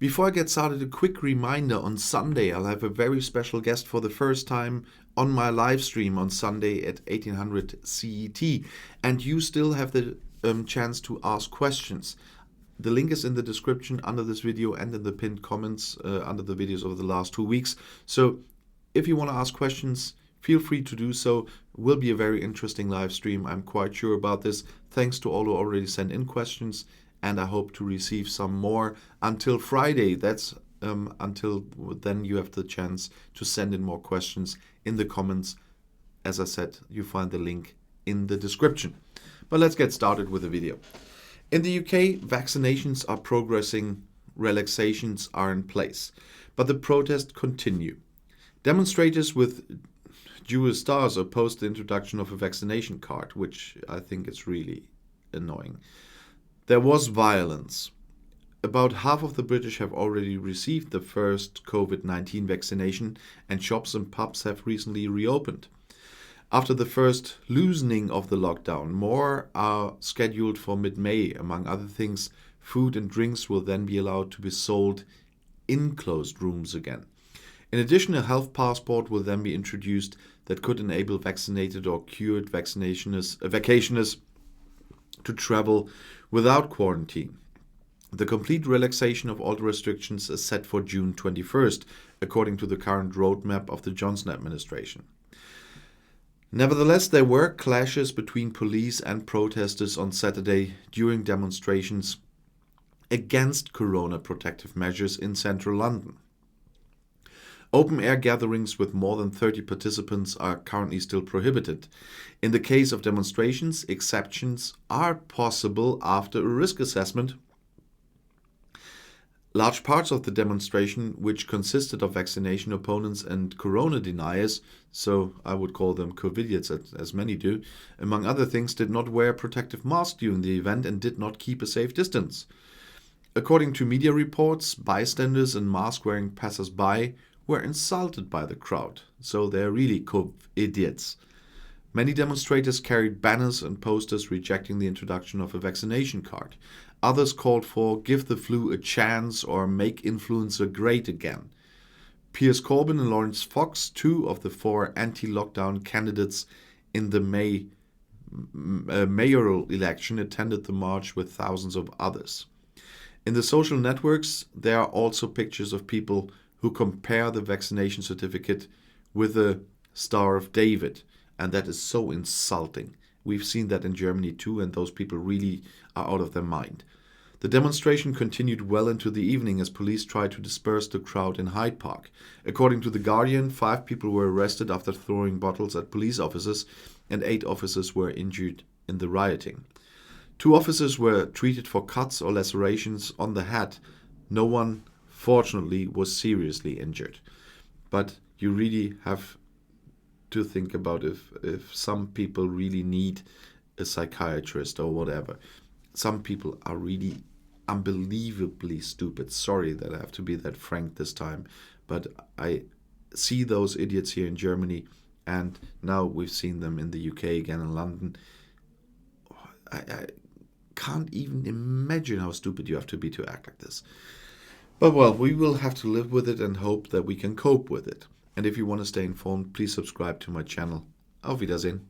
Before I get started, a quick reminder: on Sunday I'll have a very special guest for the first time on my live stream on Sunday at 1800 CET, and you still have the chance to ask questions. The link is in the description under this video and in the pinned comments under the videos over the last 2 weeks. So if you want to ask questions, feel free to do so. It will be a very interesting live stream. I'm quite sure about this. Thanks to all who already sent in questions, and I hope to receive some more until Friday. That's until then you have the chance to send in more questions in the comments. As I said, you find the link in the description. But let's get started with the video. In the UK, vaccinations are progressing, relaxations are in place, but the protests continue. Demonstrators with Jewish stars opposed the introduction of a vaccination card, which I think is really annoying. There was violence. About half of the British have already received the first COVID-19 vaccination, and shops and pubs have recently reopened. After the first loosening of the lockdown, more are scheduled for mid-May. Among other things, food and drinks will then be allowed to be sold in closed rooms again. In addition, a health passport will then be introduced that could enable vaccinated or cured vacationers to travel without quarantine. The complete relaxation of all restrictions is set for June 21st, according to the current roadmap of the Johnson administration. Nevertheless, there were clashes between police and protesters on Saturday during demonstrations against corona protective measures in central London. Open-air gatherings with more than 30 participants are currently still prohibited. In the case of demonstrations, exceptions are possible after a risk assessment. Large parts of the demonstration, which consisted of vaccination opponents and corona deniers, so I would call them COVIDiots as many do, among other things, did not wear protective masks during the event and did not keep a safe distance. According to media reports, bystanders and mask-wearing passers-by were insulted by the crowd, so they're really COVIDiots. Many demonstrators carried banners and posters rejecting the introduction of a vaccination card. Others called for "give the flu a chance" or "make influenza great again." Piers Corbyn and Lawrence Fox, two of the four anti-lockdown candidates in the mayoral election, attended the march with thousands of others. In the social networks, there are also pictures of people who compare the vaccination certificate with the Star of David, and that is so insulting. We've seen that in Germany too, and those people really are out of their mind. The demonstration continued well into the evening as police tried to disperse the crowd in Hyde Park. According to The Guardian, 5 people were arrested after throwing bottles at police officers, and 8 officers were injured in the rioting. 2 officers were treated for cuts or lacerations on the head. No one, fortunately, was seriously injured. But you really have to think about if some people really need a psychiatrist or whatever. Some people are really unbelievably stupid. Sorry that I have to be that frank this time, but I see those idiots here in Germany, and now we've seen them in the UK again, in London. I can't even imagine how stupid you have to be to act like this. But well, we will have to live with it and hope that we can cope with it. And if you want to stay informed, please subscribe to my channel. Auf Wiedersehen.